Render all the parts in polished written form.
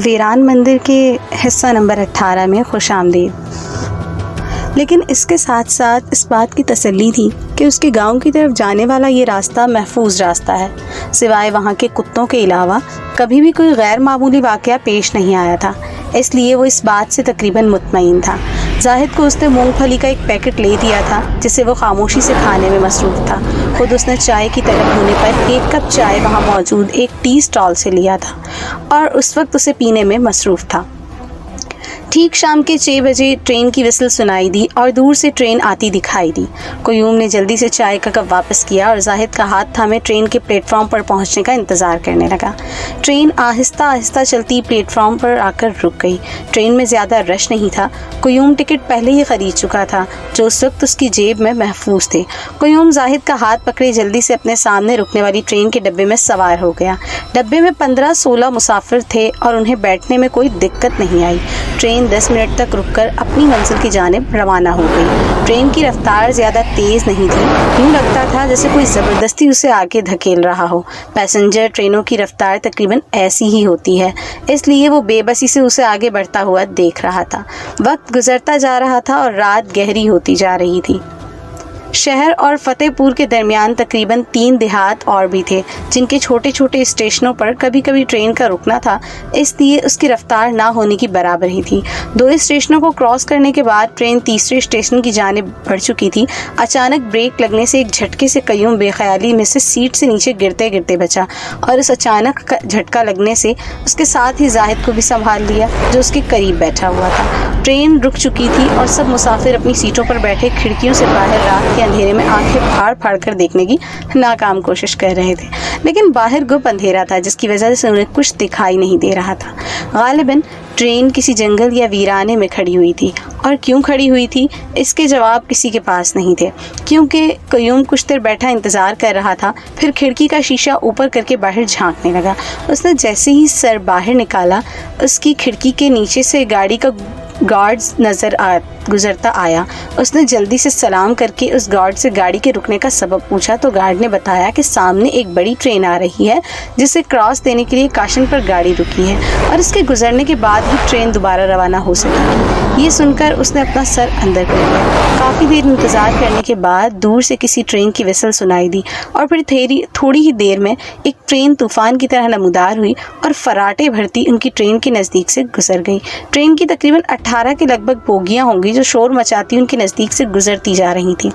ویران مندر کے حصہ نمبر 18 میں خوش آمدید۔ لیکن اس کے ساتھ ساتھ اس بات کی تسلی تھی کہ اس کے گاؤں کی طرف جانے والا یہ راستہ محفوظ راستہ ہے۔ سوائے وہاں کے کتوں کے علاوہ کبھی بھی کوئی غیر معمولی واقعہ پیش نہیں آیا تھا، اس لیے وہ اس بات سے تقریباً مطمئن تھا۔ زاہد کو اس نے مونگ پھلی کا ایک پیکٹ لے دیا تھا جسے وہ خاموشی سے کھانے میں مصروف تھا۔ خود اس نے چائے کی طلب ہونے پر ایک کپ چائے وہاں موجود ایک ٹی اسٹال سے لیا تھا اور اس وقت اسے پینے میں مصروف تھا۔ ٹھیک شام کے 6 بجے ٹرین کی وسل سنائی دی اور دور سے ٹرین آتی دکھائی دی۔ قیوم نے جلدی سے چائے کا کپ واپس کیا اور زاہد کا ہاتھ تھامے ٹرین کے پلیٹ فارم پر پہنچنے کا انتظار کرنے لگا۔ ٹرین آہستہ آہستہ چلتی پلیٹ فارم پر آ کر رک گئی۔ ٹرین میں زیادہ رش نہیں تھا۔ قیوم ٹکٹ پہلے ہی خرید چکا تھا جو اس وقت اس کی جیب میں محفوظ تھے۔ قیوم زاہد کا ہاتھ پکڑے جلدی سے اپنے سامنے رکنے والی ٹرین کے ڈبے میں سوار ہو گیا۔ ڈبے میں 15-16 مسافر تھے اور انہیں بیٹھنے میں کوئی دقت نہیں آئی۔ ٹرین 10 منٹ تک رک کر اپنی منزل کی جانب روانہ ہو گئی۔ ٹرین کی رفتار زیادہ تیز نہیں تھی، یوں لگتا تھا جیسے کوئی زبردستی اسے آگے دھکیل رہا ہو۔ پیسنجر ٹرینوں کی رفتار تقریباً ایسی ہی ہوتی ہے، اس لیے وہ بے بسی سے اسے آگے بڑھتا ہوا دیکھ رہا تھا۔ وقت گزرتا جا رہا تھا اور رات گہری ہوتی جا رہی تھی۔ شہر اور فتح پور کے درمیان تقریباً 3 دیہات اور بھی تھے جن کے چھوٹے چھوٹے اسٹیشنوں پر کبھی کبھی ٹرین کا رکنا تھا، اس لیے اس کی رفتار نہ ہونے کی برابر ہی تھی۔ 2 اسٹیشنوں کو کراس کرنے کے بعد ٹرین تیسرے اسٹیشن کی جانب بڑھ چکی تھی۔ اچانک بریک لگنے سے ایک جھٹکے سے قیوم بے خیالی میں سے سیٹ سے نیچے گرتے گرتے بچا اور اس اچانک جھٹکا لگنے سے اس کے ساتھ ہی زاہد کو بھی سنبھال لیا جو اس کے قریب بیٹھا ہوا تھا۔ ٹرین رک چکی تھی اور سب مسافر اپنی سیٹوں پر بیٹھے کھڑکیوں سے باہر رات کے اندھیرے میں آنکھیں پھاڑ پھاڑ کر دیکھنے کی ناکام کوشش کر رہے تھے، لیکن باہر گپ اندھیرا تھا جس کی وجہ سے انہیں کچھ دکھائی نہیں دے رہا تھا۔ غالباً ٹرین کسی جنگل یا ویرانے میں کھڑی ہوئی تھی، اور کیوں کھڑی ہوئی تھی اس کے جواب کسی کے پاس نہیں تھے، کیونکہ قیوم کچھ دیر بیٹھا انتظار کر رہا تھا، پھر کھڑکی کا شیشہ اوپر کر کے باہر جھانکنے لگا۔ اس نے جیسے ہی سر باہر نکالا، اس کی کھڑکی کے نیچے سے گاڑی کا گارڈز گزرتا آیا۔ اس نے جلدی سے سلام کر کے اس گارڈ سے گاڑی کے رکنے کا سبب پوچھا تو گارڈ نے بتایا کہ سامنے ایک بڑی ٹرین آ رہی ہے جسے کراس دینے کے لیے کاشن پر گاڑی رکی ہے اور اس کے گزرنے کے بعد ہی ٹرین دوبارہ روانہ ہو سکے گی۔ یہ سن کر اس نے اپنا سر اندر کر لیا۔ کافی دیر انتظار کرنے کے بعد دور سے کسی ٹرین کی وسل سنائی دی اور پھر تھوڑی ہی دیر میں ایک ٹرین طوفان کی طرح نمودار ہوئی اور فراٹے بھرتی ان کی ٹرین کے نزدیک سے گزر گئی۔ ٹرین کی تقریباً 18 کے لگ بھگ بوگیاں ہوں گی جو شور مچاتی ان کے نزدیک سے گزرتی جا رہی تھیں۔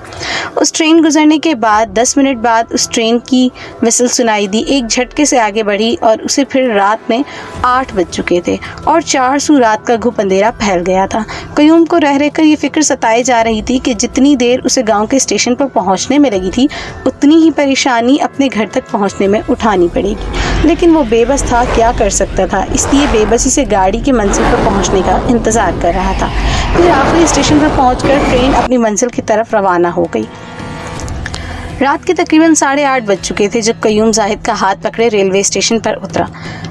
اس ٹرین گزرنے کے بعد 10 منٹ بعد اس ٹرین کی وسل سنائی دی، ایک جھٹکے سے آگے بڑھی اور اسے پھر رات میں 8 بج چکے تھے اور 4 سو رات کا گھپ اندھیرا پھیل گیا تھا۔ قیوم کو رہ کر یہ فکر ستائے جا رہی تھی کہ جتنی دیر اسے گاؤں کے اسٹیشن پر پہنچنے میں لگی تھی اتنی ہی پریشانی اپنے گھر تک پہنچنے میں اٹھانی پڑے گی، لیکن وہ بے بس تھا، کیا کر سکتا تھا، اس لیے بے بسی سے گاڑی کے منزل پر پہنچنے کا انتظار کر رہا تھا۔ پھر آخری اسٹیشن پر پہنچ کر ٹرین اپنی منزل کی طرف روانہ ہو گئی۔ رات کے تقریباً 8:30 بج چکے تھے جب قیوم زاہد کا ہاتھ پکڑے ریلوے اسٹیشن پر اترا۔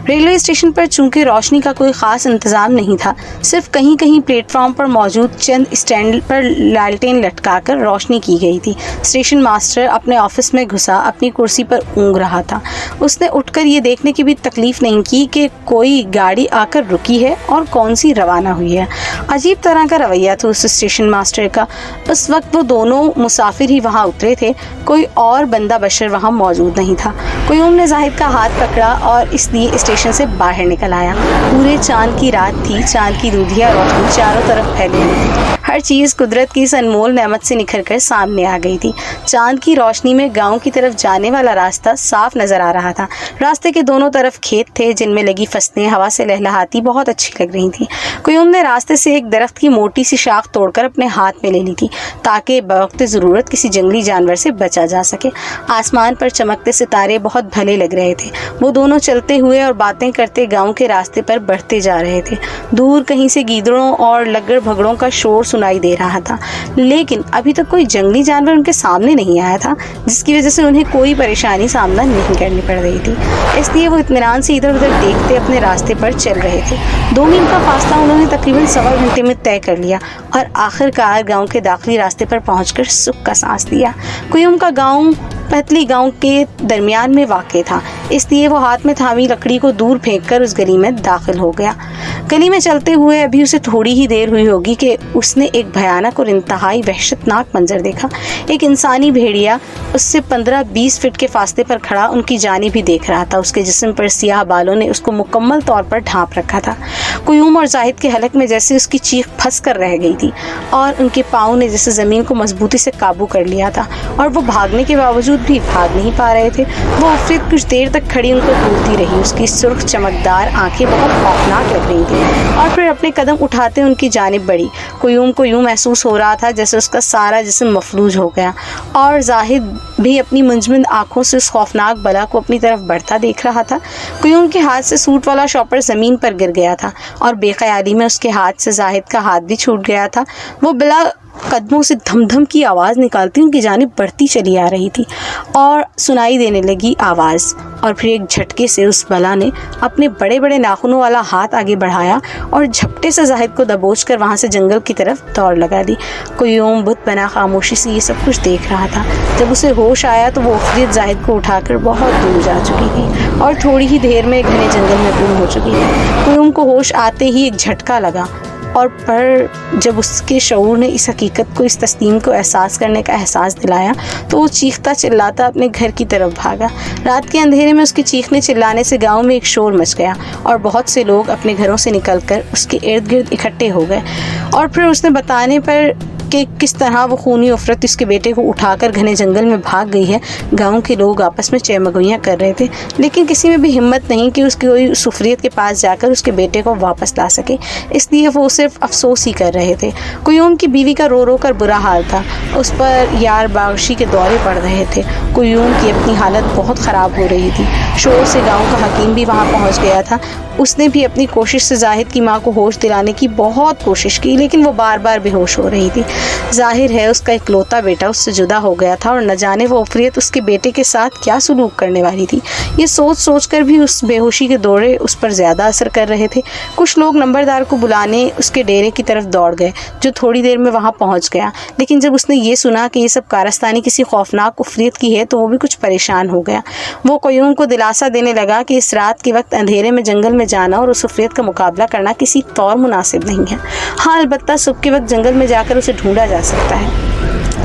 ریلوے اسٹیشن پر چونکہ روشنی کا کوئی خاص انتظام نہیں تھا، صرف کہیں کہیں پلیٹ فارم پر موجود چند اسٹینڈ پر لالٹین لٹکا کر روشنی کی گئی تھی۔ اسٹیشن ماسٹر اپنے آفس میں گھسا اپنی کرسی پر اونگ رہا تھا۔ اس نے اٹھ کر یہ دیکھنے کی بھی تکلیف نہیں کی کہ کوئی گاڑی آ کر رکی ہے اور کون سی روانہ ہوئی ہے۔ عجیب طرح کا رویہ تھا اس اسٹیشن ماسٹر کا۔ اس وقت وہ دونوں مسافر ہی وہاں اترے تھے، کوئی اور بندہ بشر وہاں موجود نہیں تھا۔ قیوم نے زاہد کا ہاتھ پکڑا اور اس لیے اسٹیشن سے باہر نکل آیا۔ پورے چاند کی رات تھی، چاند کی دودھیا روشنی چاروں طرف پھیلی ہوئی تھی، ہر چیز قدرت کی اس انمول نعمت سے نکھر کر سامنے آ گئی تھی۔ چاند کی روشنی میں گاؤں کی طرف جانے والا راستہ صاف نظر آ رہا تھا۔ راستے کے دونوں طرف کھیت تھے جن میں لگی فصلیں ہوا سے لہلہاتی بہت اچھی لگ رہی تھیں۔ قیوم نے راستے سے ایک درخت کی موٹی سی شاخ توڑ کر اپنے ہاتھ میں لے لی تھی تاکہ بوقت ضرورت کسی جنگلی جانور سے بچا جا سکے۔ آسمان پر چمکتے ستارے بہت بھلے لگ رہے تھے۔ وہ دونوں چلتے ہوئے اور باتیں کرتے گاؤں کے راستے پر بڑھتے جا رہے تھے۔ دور کہیں سے گیدڑوں اور لگڑ بھگڑوں کا شور سنائی دے رہا تھا، لیکن ابھی تک کوئی جنگلی جانور ان کے سامنے نہیں آیا تھا، جس کی وجہ سے انہیں کوئی پریشانی سامنا نہیں کرنی پڑ رہی تھی۔ اس لیے وہ اطمینان سے ادھر ادھر دیکھتے اپنے راستے پر چل رہے تھے۔ 2 میل کا فاصلہ انہوں نے تقریباً 1.25 گھنٹے میں طے کر لیا اور آخر کار گاؤں کے داخلی راستے پر پہنچ کر سکھ کا سانس لیا۔ قیوم کا گاؤں پتلی گاؤں کے درمیان میں واقع تھا، اس لیے وہ ہاتھ میں تھامی لکڑی کو دور پھینک کر اس گلی میں داخل ہو گیا۔ گلی میں چلتے ہوئے ابھی اسے تھوڑی ہی دیر ہوئی ہوگی کہ اس نے ایک بھیانک اور انتہائی وحشتناک منظر دیکھا۔ ایک انسانی بھیڑیا اس سے 15-20 فٹ کے فاصلے پر کھڑا ان کی جانب بھی دیکھ رہا تھا۔ اس کے جسم پر سیاہ بالوں نے اس کو مکمل طور پر ڈھانپ رکھا تھا۔ قیوم اور زاہد کے حلق میں جیسے اس کی چیخ پھنس کر رہ گئی تھی اور ان کے پاؤں نے جیسے زمین کو مضبوطی سے قابو کر لیا تھا اور وہ بھاگنے کے باوجود بھی بھاگ نہیں پا رہے تھے۔ وہ عفریت کچھ دیر تک کھڑی ان کو گھورتی رہی۔ اس کی سرخ چمکدار آنکھیں بہت خوفناک لگ رہی تھیں اور پھر اپنے قدم اٹھاتے ان کی جانب بڑھی۔ قیوم کو یوں محسوس ہو رہا تھا جیسے اس کا سارا جسم مفلوج ہو گیا، اور زاہد بھی اپنی منجمد آنکھوں سے اس خوفناک بلا کو اپنی طرف بڑھتا دیکھ رہا تھا۔ قیوم کے ہاتھ سے سوٹ والا شاپر زمین پر گر گیا تھا اور بے خیالی میں اس کے ہاتھ سے زاہد کا ہاتھ بھی چھوٹ گیا تھا۔ وہ بلا قدموں سے دھم دھم کی آواز نکالتی ان کی جانب بڑھتی چلی آ رہی تھی اور سنائی دینے لگی آواز، اور پھر ایک جھٹکے سے اس بلا نے اپنے بڑے بڑے ناخنوں والا ہاتھ آگے بڑھایا اور جھپٹے سے زاہد کو دبوچ کر وہاں سے جنگل کی طرف دوڑ لگا دی۔ قیوم بت بنا خاموشی سے یہ سب کچھ دیکھ رہا تھا۔ جب اسے ہوش آیا تو وہ عفریت زاہد کو اٹھا کر بہت دور جا چکی تھی اور تھوڑی ہی دیر میں گھنے جنگل میں گم ہو چکی تھی۔ قیوم کو ہوش آتے ہی ایک جھٹکا لگا، اور پر جب اس کے شعور نے اس حقیقت کو، اس تسلیم کو احساس کرنے کا احساس دلایا تو وہ چیختا چلاتا اپنے گھر کی طرف بھاگا۔ رات کے اندھیرے میں اس کے چیخنے چلانے سے گاؤں میں ایک شور مچ گیا اور بہت سے لوگ اپنے گھروں سے نکل کر اس کے ارد گرد اکٹھے ہو گئے، اور پھر اس نے بتانے پر کہ کس طرح وہ خونی عفرت اس کے بیٹے کو اٹھا کر گھنے جنگل میں بھاگ گئی ہے، گاؤں کے لوگ آپس میں چہمگوئیاں کر رہے تھے، لیکن کسی میں بھی ہمت نہیں کہ اس کی کوئی عفریت کے پاس جا کر اس کے بیٹے کو واپس لا سکے، اس لیے وہ صرف افسوس ہی کر رہے تھے۔ قیوم کی بیوی کا رو رو کر برا حال تھا، اس پر یار باغشی کے دورے پڑ رہے تھے۔ قیوم کی اپنی حالت بہت خراب ہو رہی تھی۔ شور سے گاؤں کا حکیم بھی وہاں پہنچ گیا تھا۔ اس نے بھی اپنی کوشش سے زاہد کی ماں کو ہوش دلانے کی بہت کوشش کی، لیکن وہ بار بار بے ہوش ہو رہی تھی۔ ظاہر ہے اس کا اکلوتا بیٹا اس سے جدا ہو گیا تھا، اور نہ جانے وہ عفریت اس کے بیٹے کے ساتھ کیا سلوک کرنے والی تھی۔ یہ سوچ سوچ کر بھی اس بے ہوشی کے دورے اس پر زیادہ اثر کر رہے تھے۔ کچھ لوگ نمبردار کو بلانے اس کے ڈیرے کی طرف دوڑ گئے، جو تھوڑی دیر میں وہاں پہنچ گیا، لیکن جب اس نے یہ سنا کہ یہ سب کارستانی کسی خوفناک عفریت کی ہے تو وہ بھی کچھ پریشان ہو گیا۔ وہ قیوم کو دلاسا دینے لگا کہ اس رات کے وقت اندھیرے میں جنگل میں جانا اور اس عفریت کا مقابلہ کرنا کسی طور مناسب نہیں ہے۔ ہاں، البتہ صبح کے وقت جنگل میں جا کر اسے ڈھونڈا جا سکتا ہے،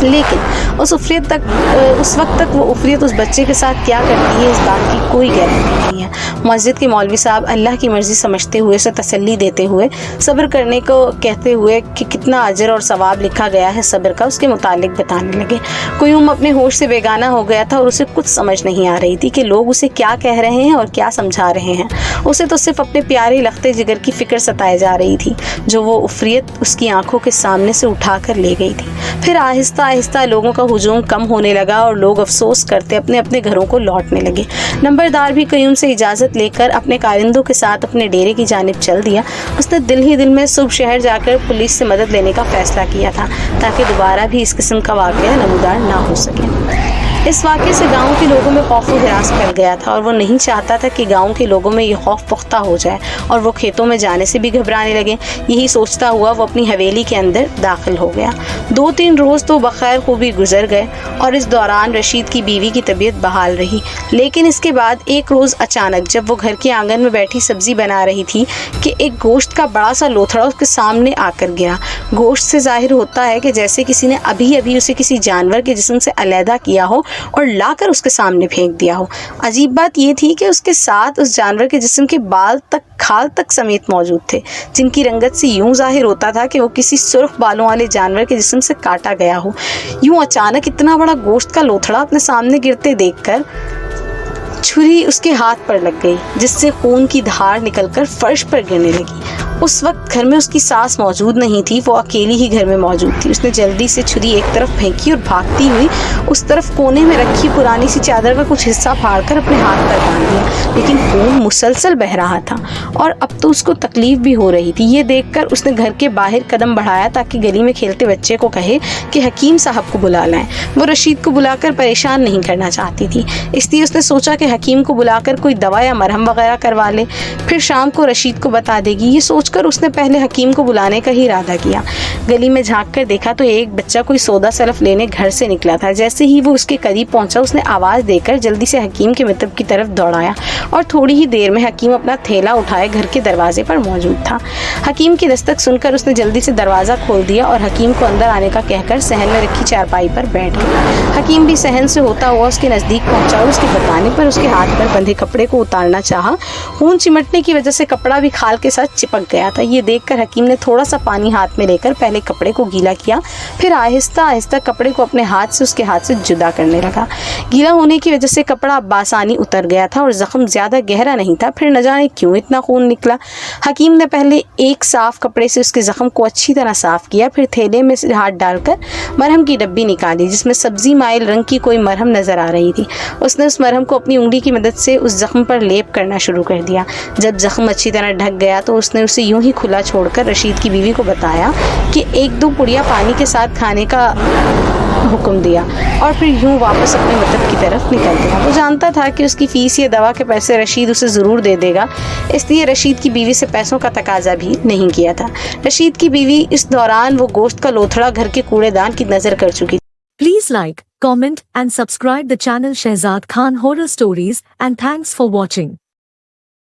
لیکن اس وقت تک وہ عفریت اس بچے کے ساتھ کیا کرتی ہے اس بات کی کوئی گارنٹی نہیں ہے۔ مسجد کے مولوی صاحب اللہ کی مرضی سمجھتے ہوئے اسے تسلی دیتے ہوئے، صبر کرنے کو کہتے ہوئے کہ کتنا اجر اور ثواب لکھا گیا ہے صبر کا، اس کے متعلق بتانے لگے۔ قیوم اپنے ہوش سے بیگانہ ہو گیا تھا اور اسے کچھ سمجھ نہیں آ رہی تھی کہ لوگ اسے کیا کہہ رہے ہیں اور کیا سمجھا رہے ہیں۔ اسے تو صرف اپنے پیارے لختے جگر کی فکر ستائے جا رہی تھی، جو وہ عفریت اس کی آنکھوں کے سامنے سے اٹھا کر لے گئی تھی۔ پھر آہستہ آہستہ لوگوں کا ہجوم کم ہونے لگا اور لوگ افسوس کرتے اپنے اپنے گھروں کو لوٹنے لگے۔ نمبردار بھی قیوم سے اجازت لے کر اپنے کارندوں کے ساتھ اپنے ڈیرے کی جانب چل دیا۔ اس نے دل ہی دل میں صبح شہر جا کر پولیس سے مدد لینے کا فیصلہ کیا تھا، تاکہ دوبارہ بھی اس قسم کا واقعہ نمودار نہ ہو سکے۔ اس واقعے سے گاؤں کے لوگوں میں خوف و ہراس پھیل گیا تھا، اور وہ نہیں چاہتا تھا کہ گاؤں کے لوگوں میں یہ خوف پختہ ہو جائے اور وہ کھیتوں میں جانے سے بھی گھبرانے لگے۔ یہی سوچتا ہوا وہ اپنی حویلی کے اندر داخل ہو گیا۔ 2-3 روز تو بخیر خوبی گزر گئے اور اس دوران رشید کی بیوی کی طبیعت بحال رہی، لیکن اس کے بعد ایک روز اچانک جب وہ گھر کے آنگن میں بیٹھی سبزی بنا رہی تھی کہ ایک گوشت کا بڑا سا لوتھڑا اس کے سامنے آ کر گرا۔ گوشت سے ظاہر ہوتا ہے کہ جیسے کسی نے ابھی ابھی اسے کسی جانور کے جسم سے علیحدہ کیا ہو اور لا کر اس کے سامنے پھینک دیا ہو۔ عجیب بات یہ تھی کہ اس کے ساتھ اس جانور کے جسم کے بال تک، کھال تک سمیت موجود تھے، جن کی رنگت سے یوں ظاہر ہوتا تھا کہ وہ کسی سرخ بالوں والے جانور کے جسم سے کاٹا گیا ہو۔ یوں اچانک اتنا بڑا گوشت کا لوتھڑا اپنے سامنے گرتے دیکھ کر چھری اس کے ہاتھ پر لگ گئی جس سے خون کی دھار نکل کر فرش پر گرنے لگی۔ اس وقت گھر میں اس کی ساس موجود نہیں تھی، وہ اکیلی ہی گھر میں موجود تھی۔ اس نے جلدی سے چھری ایک طرف پھینکی اور بھاگتی ہوئی اس طرف کونے میں رکھی پرانی سی چادر کا کچھ حصہ پھاڑ کر اپنے ہاتھ پر باندھ دیا، لیکن خون مسلسل بہہ رہا تھا اور اب تو اس کو تکلیف بھی ہو رہی تھی۔ یہ دیکھ کر اس نے گھر کے باہر قدم بڑھایا تاکہ گلی میں کھیلتے بچے کو کہے کہ حکیم صاحب کو بلا لائیں۔ وہ رشید کو بلا کر پریشان نہیں کرنا چاہتی تھی، اس لیے اس نے سوچا کہ حکیم کو بلا کر کوئی دوا یا مرہم وغیرہ کروا لے، پھر شام کو رشید کو بتا دے گی۔ یہ سوچ کر اس نے پہلے حکیم کو بلانے کا ہی ارادہ کیا۔ گلی میں جھانک کر دیکھا تو ایک بچہ کوئی سودا سلف لینے گھر سے نکلا تھا۔ جیسے ہی وہ اس کے قریب پہنچا اس نے آواز دے کر جلدی سے حکیم کے مطلب کی طرف دوڑایا اور تھوڑی ہی دیر میں حکیم اپنا تھیلا اٹھائے گھر کے دروازے پر موجود تھا۔ حکیم کی دستک سن کر اس نے جلدی سے دروازہ کھول دیا اور حکیم کو اندر آنے کا کہہ کر صحن میں رکھی چارپائی پر بیٹھ گیا۔ حکیم بھی صحن سے ہوتا ہوا اس کے نزدیک پہنچا اور اس کے بتانے پر اس کے ہاتھ پر بندھے کپڑے کو اتارنا چاہا۔ خون چمٹنے کی وجہ سے کپڑا بھی کھال کے ساتھ چپک گیا تھا۔ یہ دیکھ کر حکیم نے تھوڑا سا پانی ہاتھ میں لے کر پہلے کپڑے کو گیلا کیا، پھر آہستہ آہستہ کپڑے کو اپنے ہاتھ سے اس کے ہاتھ سے جدا کرنے لگا۔ گیلا ہونے کی وجہ سے کپڑا بآسانی اتر گیا تھا اور زخم زیادہ گہرا نہیں تھا، پھر نہ جانے کیوں اتنا خون نکلا۔ حکیم نے پہلے ایک صاف کپڑے سے اس کے زخم کو اچھی طرح صاف کیا، پھر تھیلے میں سے ہاتھ ڈال کر مرہم کی ڈبی نکالی جس میں سبزی مائل رنگ کی کوئی مرہم نظر آ رہی تھی۔ اس نے اس مرہم کو اپنی انگلی کی مدد سے اس زخم پر لیپ کرنا شروع کر دیا۔ جب زخم اچھی طرح ڈھک گیا تو اس نے اسے یوں ہی کھلا چھوڑ کر رشید کی بیوی کو بتایا کہ 1-2 پڑیا پانی کے ساتھ کھانے کا حکم دیا اور پھر یوں واپس اپنے مطلب کی طرف نکل گیا۔ وہ جانتا تھا کہ اس کی فیس یا دوا کے پیسے رشید اسے ضرور دے دے گا، اس لیے رشید کی بیوی سے پیسوں کا تقاضا بھی نہیں کیا تھا۔ رشید کی بیوی اس دوران وہ گوشت کا لوتھڑا گھر کے کوڑے دان کی نظر کر چکی تھی۔ Please like, comment and subscribe the channel Shehzad Khan Horror Stories and thanks for watching.